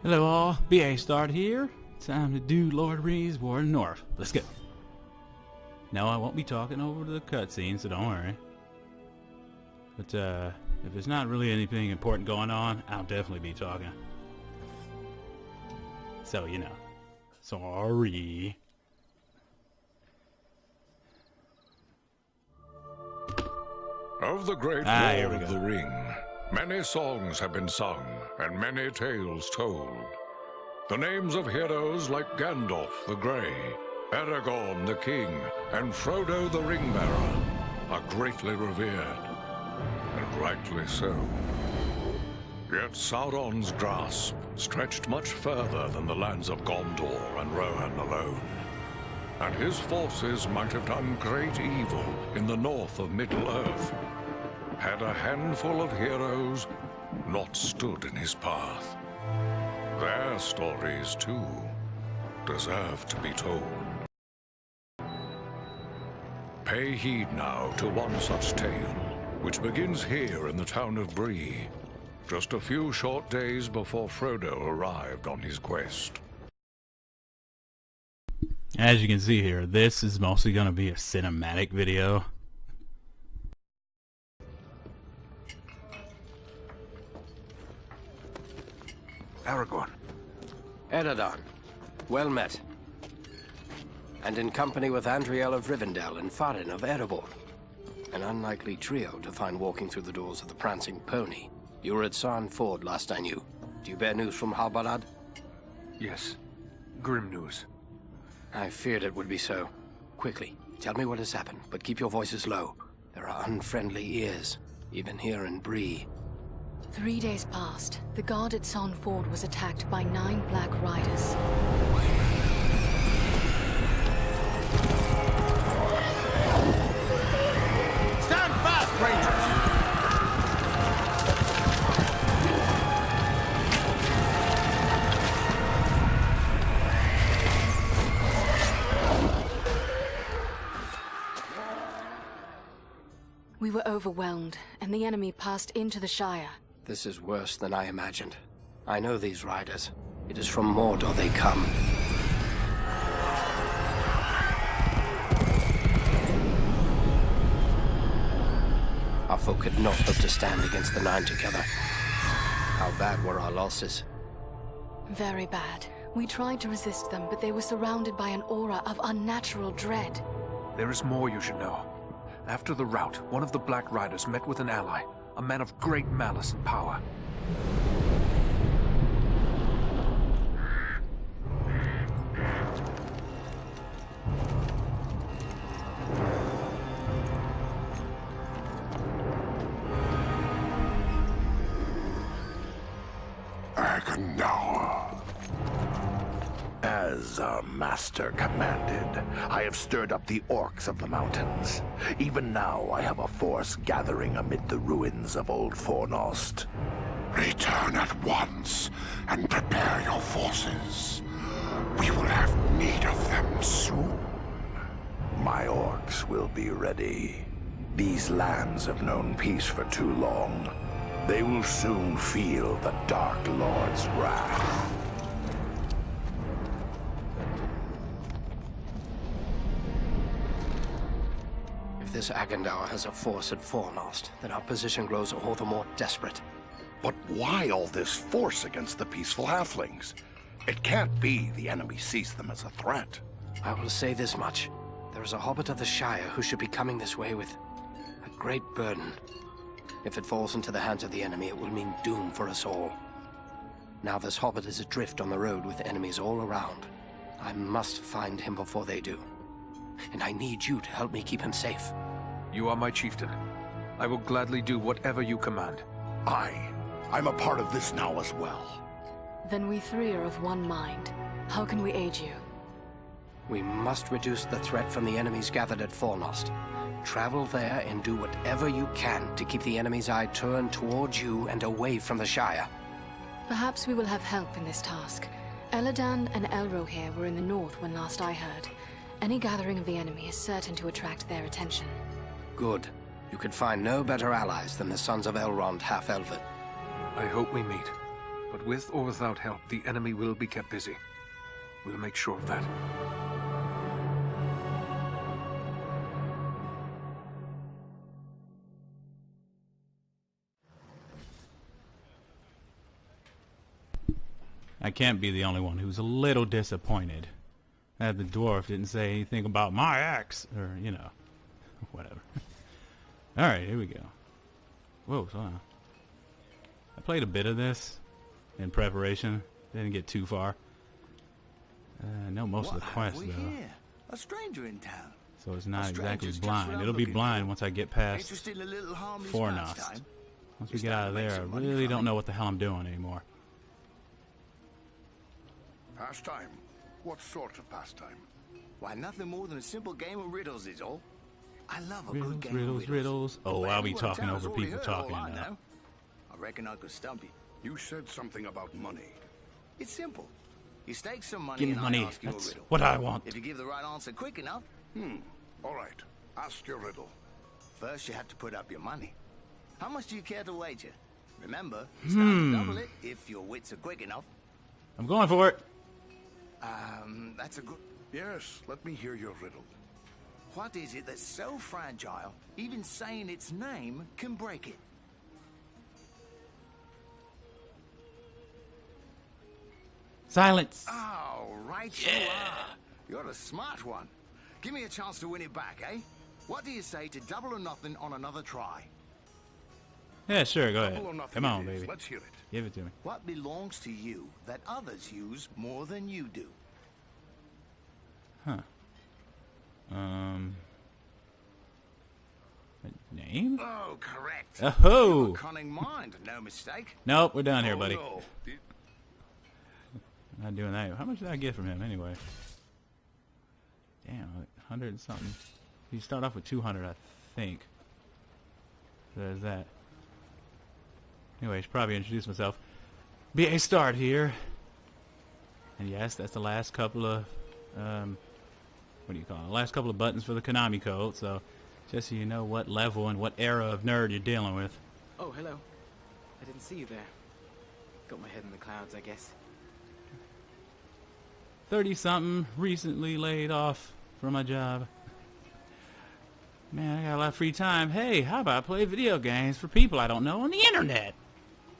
Hello all, BA Start here. Time to do Lord of the Rings War in the North. Let's go. No, I won't be talking over the cutscene, so don't worry. But if there's not really anything important going on, I'll definitely be talking. So, you know. Sorry. Of the great War of the Ring, many songs have been sung, and many tales told. The names of heroes like Gandalf the Grey, Aragorn the King, and Frodo the Ring-Bearer are greatly revered, and rightly so. Yet Sauron's grasp stretched much further than the lands of Gondor and Rohan alone, and his forces might have done great evil in the north of Middle-earth, had a handful of heroes not stood in his path. Their stories, too, deserve to be told. Pay heed now to one such tale, which begins here in the town of Bree, just a few short days before Frodo arrived on his quest. As you can see here, this is mostly going to be a cinematic video. Aragorn. Eredon, well met. And in company with Andriel of Rivendell and Farin of Erebor. An unlikely trio to find walking through the doors of the Prancing Pony. You were at Sarn Ford last I knew. Do you bear news from Halbarad? Yes. Grim news. I feared it would be so. Quickly, tell me what has happened, but keep your voices low. There are unfriendly ears, even here in Bree. 3 days passed. The guard at Sarn Ford was attacked by 9 Black Riders. Stand fast, Rangers! We were overwhelmed, and the enemy passed into the Shire. This is worse than I imagined. I know these riders. It is from Mordor they come. Our folk could not hope to stand against the 9 together. How bad were our losses? Very bad. We tried to resist them, but they were surrounded by an aura of unnatural dread. There is more you should know. After the rout, one of the Black Riders met with an ally, a man of great malice and power. As our master commanded, I have stirred up the orcs of the mountains. Even now, I have a force gathering amid the ruins of Old Fornost. Return at once and prepare your forces. We will have need of them soon. My orcs will be ready. These lands have known peace for too long. They will soon feel the Dark Lord's wrath. If this Agandaur has a force at Fornost, then our position grows all the more desperate. But why all this force against the peaceful halflings? It can't be the enemy sees them as a threat. I will say this much. There is a hobbit of the Shire who should be coming this way with a great burden. If it falls into the hands of the enemy, it will mean doom for us all. Now this hobbit is adrift on the road with enemies all around. I must find him before they do. And I need you to help me keep him safe. You are my chieftain. I will gladly do whatever you command. I'm a part of this now as well. Then we 3 are of one mind. How can we aid you? We must reduce the threat from the enemies gathered at Fornost. Travel there and do whatever you can to keep the enemy's eye turned towards you and away from the Shire. Perhaps we will have help in this task. Elladan and Elrohir were in the north when last I heard. Any gathering of the enemy is certain to attract their attention. Good. You could find no better allies than the sons of Elrond half-Elven. I hope we meet. But with or without help, the enemy will be kept busy. We'll make sure of that. I can't be the only one who's a little disappointed that the dwarf didn't say anything about my axe, or, you know, whatever. Alright, here we go. Whoa, slow down. I played a bit of this in preparation. Didn't get too far. I know most of the quests, though. Here? A stranger in town. So it's not exactly blind. It'll be blind once I get past Fornost. Once we get out of there, I really don't know what the hell I'm doing anymore. Pastime? What sort of pastime? Why, nothing more than a simple game of riddles is all. I love a Riddles, good game riddles, of riddles. Oh, I'll be talking over people talking now. now. I reckon I could stump you. You said something about money. It's simple. You stake some money Give me and money. I ask you a That's riddle. what I want. If you give the right answer quick enough, All right. Ask your riddle. first you have to put up your money. How much do you care to wager? Remember, it's time to double it if your wits are quick enough. I'm going for it. That's a good... Yes, let me hear your riddle. What is it that's so fragile, even saying its name can break it? Silence. Oh, right you are. You're a smart one. Give me a chance to win it back, eh? What do you say to double or nothing on another try? Yeah, sure, go ahead. Double or nothing Come on, it is. baby. Let's hear it. Give it to me. What belongs to you that others use more than you do? Huh. Name? Oh, correct. Oh! You're a cunning mind, no mistake. Nope, we're done here, buddy. No. Not doing that. How much did I get from him anyway? Damn, 100 and something. You start off with 200, I think. So there's that. Anyway, I should probably introduce myself. BA Start here. And yes, that's the last couple of, what do you call it? Last couple of buttons for the Konami code, so just so you know what level and what era of nerd you're dealing with. Oh, hello. I didn't see you there. Got my head in the clouds, I guess. 30-something, recently laid off from my job. Man, I got a lot of free time. Hey, how about I play video games for people I don't know on the internet?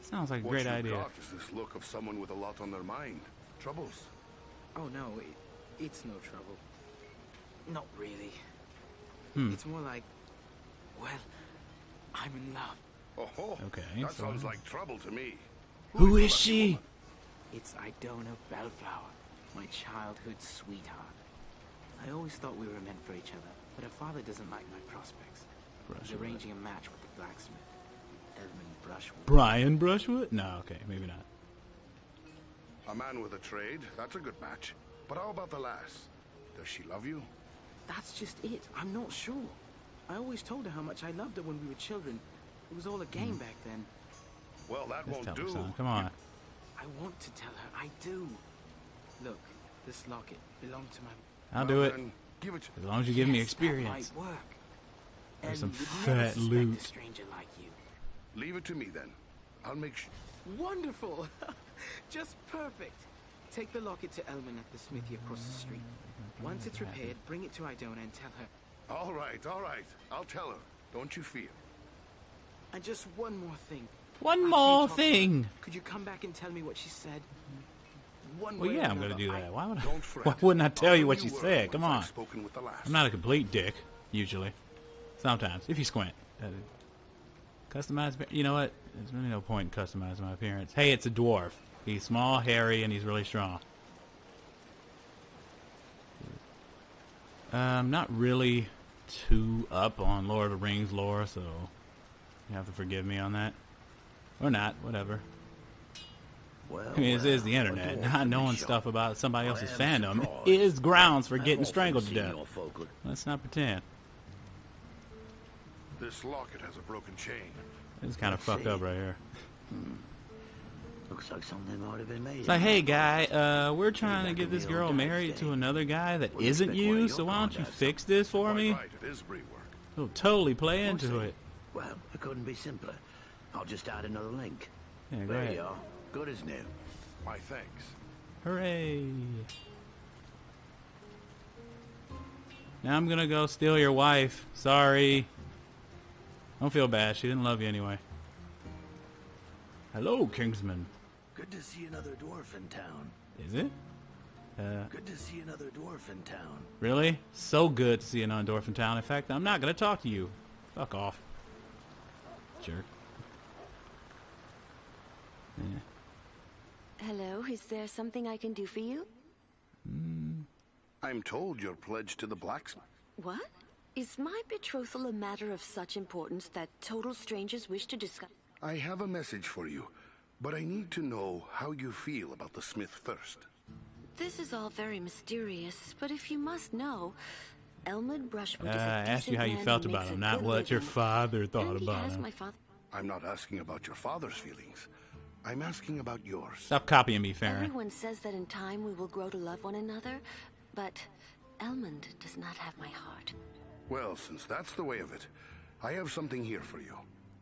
Sounds like a great idea. What you've got is this look of someone with a lot on their mind. Troubles? Oh, no, it's no trouble. Not really. It's more like, well, I'm in love. Oh, Okay, that so- sounds like trouble to me. Who is she? It's Idona Bellflower, my childhood sweetheart. I always thought we were meant for each other, but her father doesn't like my prospects. He's arranging a match with the blacksmith, Edmund Brushwood. Brian Brushwood? No, okay, maybe not. A man with a trade, that's a good match. But how about the lass? Does she love you? That's just it. I'm not sure. I always told her how much I loved her when we were children. It was all a game back then. Well, that Just won't tell do. me, son. Come on. I want to tell her. I do. Look, this locket belonged to my... I'll do it. Then give it to As long as you give me Yes, that experience. might work. There's some And you'd never fat suspect loot. a stranger like you. Leave it to me then. I'll make sure. Wonderful! Just perfect. Take the locket to Elman at the smithy across the street. Once it's repaired, bring it to Idona and tell her. All right, all right. I'll tell her. Don't you fear. And just one more thing. One After you more talk to her, thing. Could you come back and tell me what she said? One Well, way yeah, or I'm going to another, do that. Why would I? Don't fret. Why wouldn't I tell I'll you what bring she word said? Come once on. I've spoken with the lass. I'm not a complete dick, usually. Sometimes, if you squint. Customize, you know what? There's really no point in customizing my appearance. Hey, it's a dwarf. He's small, hairy, and he's really strong. I'm not really too up on Lord of the Rings lore, so you have to forgive me on that. Or not, whatever. I mean, this is the internet. Not knowing stuff about somebody else's fandom is grounds for getting strangled to death. Let's not pretend. This locket has a broken chain. It's kind of fucked up right here. Looks like something might have been made. It's like, hey guy, we're trying to get this girl married to another guy that isn't you, so why don't you fix this for me? Right, it is rework. He'll totally play into it. Well, it couldn't be simpler. I'll just add another link. Yeah, go There ahead. you are. Good as new. My thanks. Hooray! Now I'm gonna go steal your wife. Sorry. Don't feel bad. She didn't love you anyway. Hello, Kingsman. Good to see another dwarf in town. Is it? Good to see another dwarf in town. Really? So good to see another dwarf in town. In fact, I'm not gonna talk to you. Fuck off. Jerk. Yeah. Hello, is there something I can do for you? I'm told you're pledged to the blacksmith. What? Is my betrothal a matter of such importance that total strangers wish to discuss? I have a message for you, but I need to know how you feel about the smith first. This is all very mysterious, but if you must know, Elmwood Brushwood is a I asked you how you decent felt man who about makes him, a not good what your living. father thought And he about has him. my father. I'm not asking about your father's feelings. I'm asking about yours. Stop copying me, Farron. Everyone says that in time we will grow to love one another, but Elmond does not have my heart. Well, since that's the way of it, I have something here for you.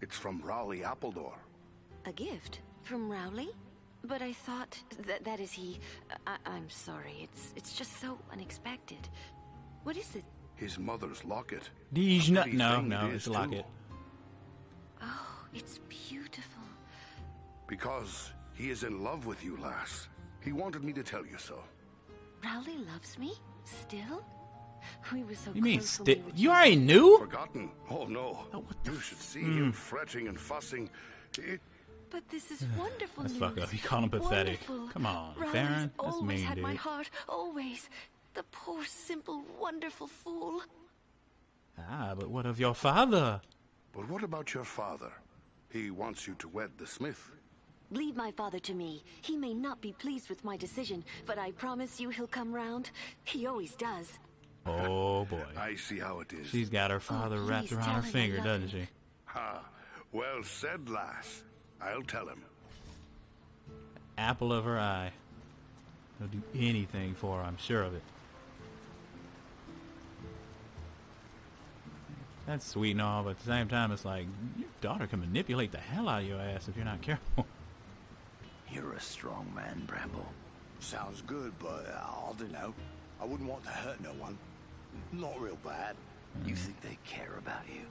It's from Rowley Appledore. A gift from Rowley? But I thought that is he. I'm sorry. It's just so unexpected. What is it? His mother's locket. No, it's a locket. Oh, it's beautiful. Because he is in love with you, lass. He wanted me to tell you so. Rowley loves me? Still? We were so You mean close when we were you already knew? Forgotten? Oh, no. Oh, what You should see him fretting and fussing. But this is wonderful That's news. fucked up. You called him pathetic. Wonderful. Come on, Rowley's Farron. That's always mean, had dude. my heart, always. The poor, simple, wonderful fool. Ah, but what of your father? But what about your father? He wants you to wed the smith. Leave my father to me. He may not be pleased with my decision, but I promise you he'll come round. He always does. Oh, boy. I see how it is. She's got her father wrapped please around tell her him I finger, love doesn't him. she? Ha! Well said, lass. I'll tell him. Apple of her eye. He'll do anything for her, I'm sure of it. That's sweet and all, but at the same time, it's like, your daughter can manipulate the hell out of your ass if you're not careful. You're a strong man, Bramble. Sounds good, but I don't know. I wouldn't want to hurt no one. Not real bad. You think they care about you?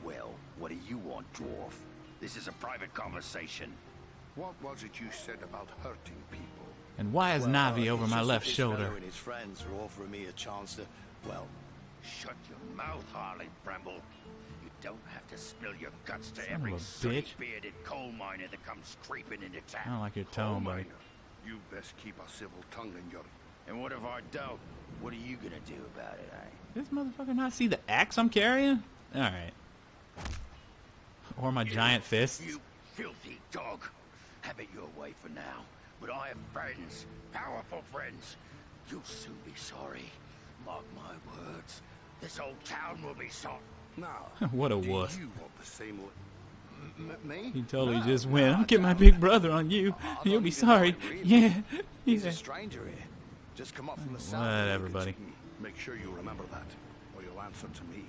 Well, what do you want, dwarf? This is a private conversation. What was it you said about hurting people? And why is Navi over it's my just left that this shoulder? fellow and his friends are offering me a chance to, well, Shut your mouth, Harley Bramble. You don't have to spill your guts to Son every of a sooty bitch. bearded coal miner that comes creeping into I town. don't like your Coal tone, buddy. miner, you best keep a civil tongue in your... And what if I don't? What are you gonna do about it, eh? This motherfucker not see the axe I'm carrying? Alright. Or my giant fists. You filthy dog. Have it your way for now. But I have friends. Powerful friends. You'll soon be sorry. Mark my words. This whole town will be sorry. Now, What a do wuss. you want the same... me? He totally No, just no, went, I I'll get my don't. big brother on you. I You'll don't be even know sorry. him, really. Yeah. He's a Yeah. stranger here. Just come up from the south. Whatever, buddy. Make sure you remember that, or you'll answer to me.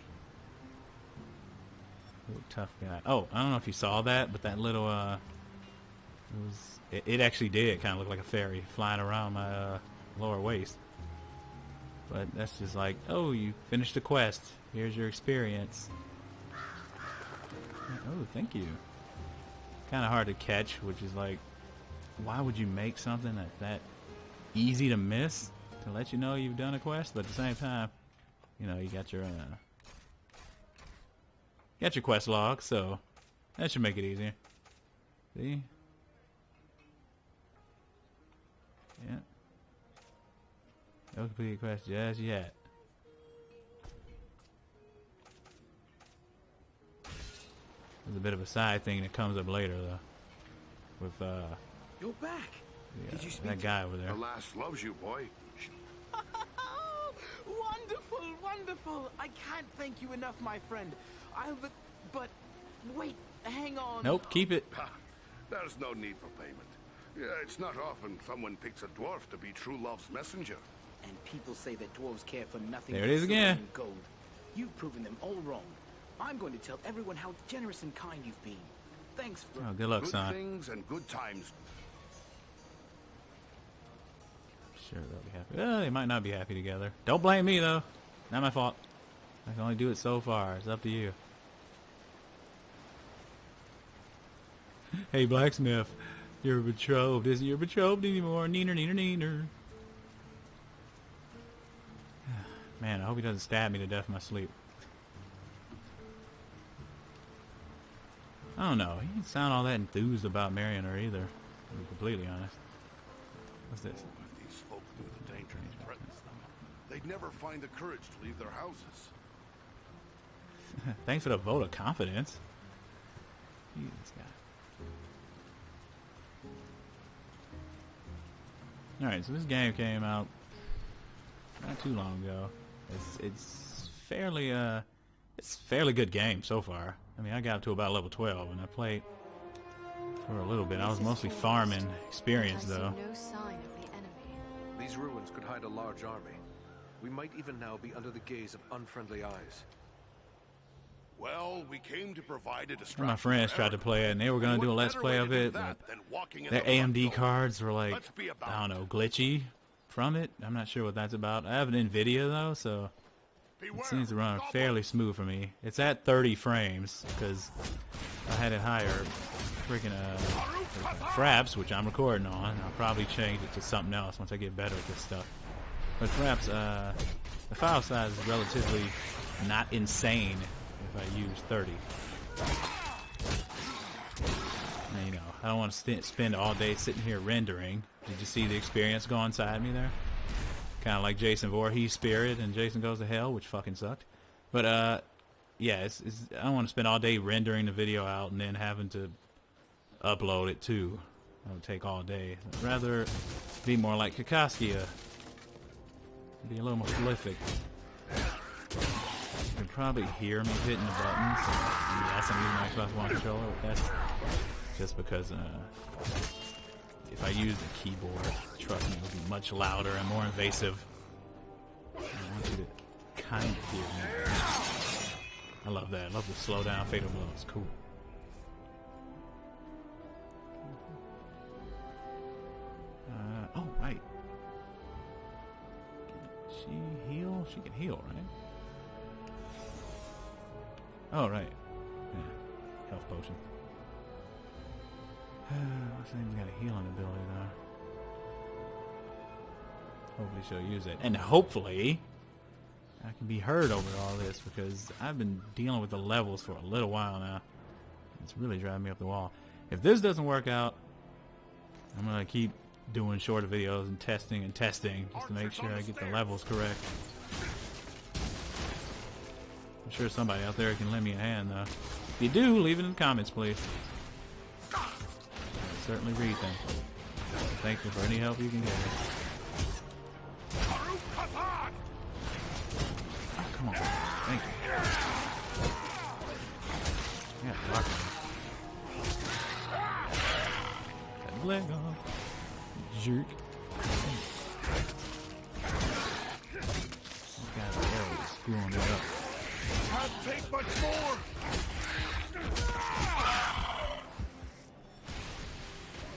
Ooh, tough guy. Oh, I don't know if you saw that, but that little, it actually did kind of look like a fairy flying around my, lower waist. But that's just like, oh, you finished the quest. Here's your experience. Oh, thank you. Kind of hard to catch, which is like, why would you make something that's that easy to miss to let you know you've done a quest? But at the same time, you know, you got your quest log, so that should make it easier. See? Yeah. No completed quest just yet. There's a bit of a side thing that comes up later, though. With, You're back. yeah, Did you speak that guy over there. The lass loves you, boy. Wonderful, wonderful. I can't thank you enough, my friend. But wait, hang on. Nope, keep it. Ha! There's no need for payment. Yeah, it's not often someone picks a dwarf to be true love's messenger. And people say that dwarves care for nothing There it but is silver again. and gold. You've proven them all wrong. I'm going to tell everyone how generous and kind you've been. Thanks for... Oh, good luck, Good son. things and good times. Sure, they'll be happy. They might not be happy together. Don't blame me, though. Not my fault. I can only do it so far. It's up to you. Hey, blacksmith. You're betrothed. Isn't your betrothed anymore? Neener, neener, neener. Man, I hope he doesn't stab me to death in my sleep. I don't know. He didn't sound all that enthused about marrying her either, to be completely honest. What's this? These folk knew the danger that threatens them. They'd never find the courage to leave their houses. Thanks for the vote of confidence. Jeez, this guy. Alright, so this game came out not too long ago. It's fairly good game so far. I mean, I got up to about level 12 and I played for a little bit. I was mostly farming experience though. No sign of the enemy. These ruins could hide a large army. We might even now be under the gaze of unfriendly eyes. Well, we came to provide a distraction. My friends tried to play it and they were going to do a let's play of it, but their AMD cards were like, I don't know, glitchy from it. I'm not sure what that's about. I have an NVIDIA though, so it seems to run fairly smooth for me. It's at 30 frames because I had it higher. Freaking Fraps, which I'm recording on. I'll probably change it to something else once I get better at this stuff. But Fraps, the file size is relatively not insane if I use 30. And, you know, I don't want to spend all day sitting here rendering. Did you see the experience go inside me there? Kind of like Jason Voorhees' Spirit and Jason Goes to Hell, which fucking sucked. But yeah, I don't want to spend all day rendering the video out and then having to upload it too. That would take all day. I'd rather be more like Kakaskia. Be a little more prolific. You can probably hear me hitting the buttons. Yes, I'm using my Xbox One controller, but that's just because if I use the keyboard, trust me, it'll be much louder and more invasive. I want you to kind of hear me. I love that. I love the slow down fatal blow. It's cool. Oh, right. Can she heal? She can heal, right? Oh, right. Yeah. Health potion. What's the name's got a healing ability, though? Hopefully she'll use it. And hopefully I can be heard over all this because I've been dealing with the levels for a little while now. It's really driving me up the wall. If this doesn't work out, I'm going to keep doing shorter videos and testing just to make sure I get the levels correct. I'm sure somebody out there can lend me a hand, though. If you do, leave it in the comments, please. I'll certainly read them. Thank you for any help you can give me. Oh, come on. Thank you. Yeah, block me. Cut the leg off. Jerk. This guy's arrow is screwing it up. Can't take much more.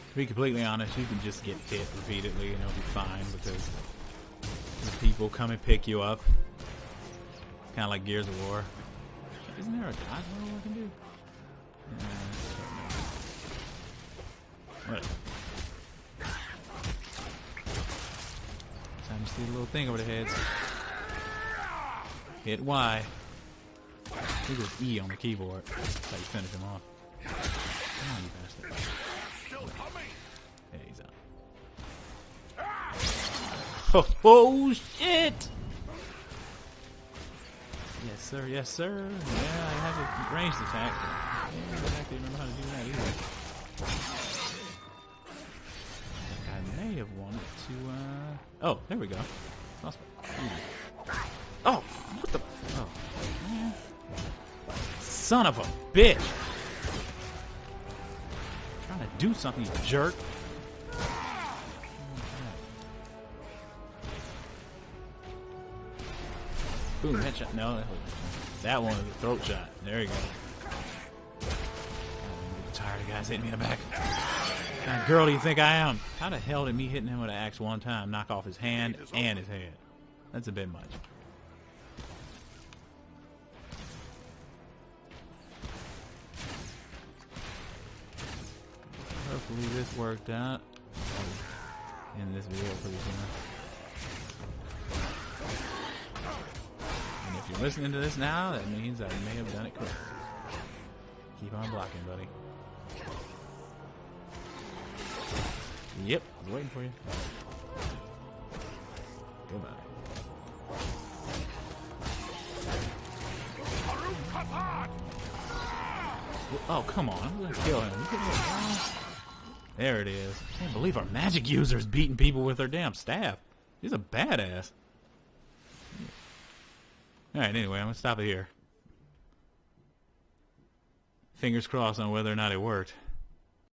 To be completely honest, you can just get hit repeatedly and it'll be fine because the people come and pick you up. Kind of like Gears of War. Isn't there a dodge roll I can do? Whatever. Time to see the little thing over the heads. Hit Y. I think it's E on the keyboard. That's how you finish him off. Come on, you bastard. Yeah, he's out. Oh, shit! Yes, sir. Yes, sir. Yeah, I have a ranged attack. Yeah, I don't exactly remember how to do that either. I may have wanted to, oh, there we go. Oh, what the? Oh, man. Son of a bitch! Trying to do something, you jerk. Boom, headshot. No, that one was a throat shot. There you go. I'm tired of guys hitting me in the back. God, girl, do you think I am? How the hell did me hitting him with an axe one time knock off his hand and his head? That's a bit much. Hopefully this worked out in this video pretty soon. And if you're listening to this now, that means I may have done it correctly. Keep on blocking, buddy. Yep, I was waiting for you. Goodbye. Oh, come on. I'm gonna kill him. There it is. I can't believe our magic user's beating people with their damn staff. He's a badass. Alright, anyway, I'm gonna stop it here. Fingers crossed on whether or not it worked.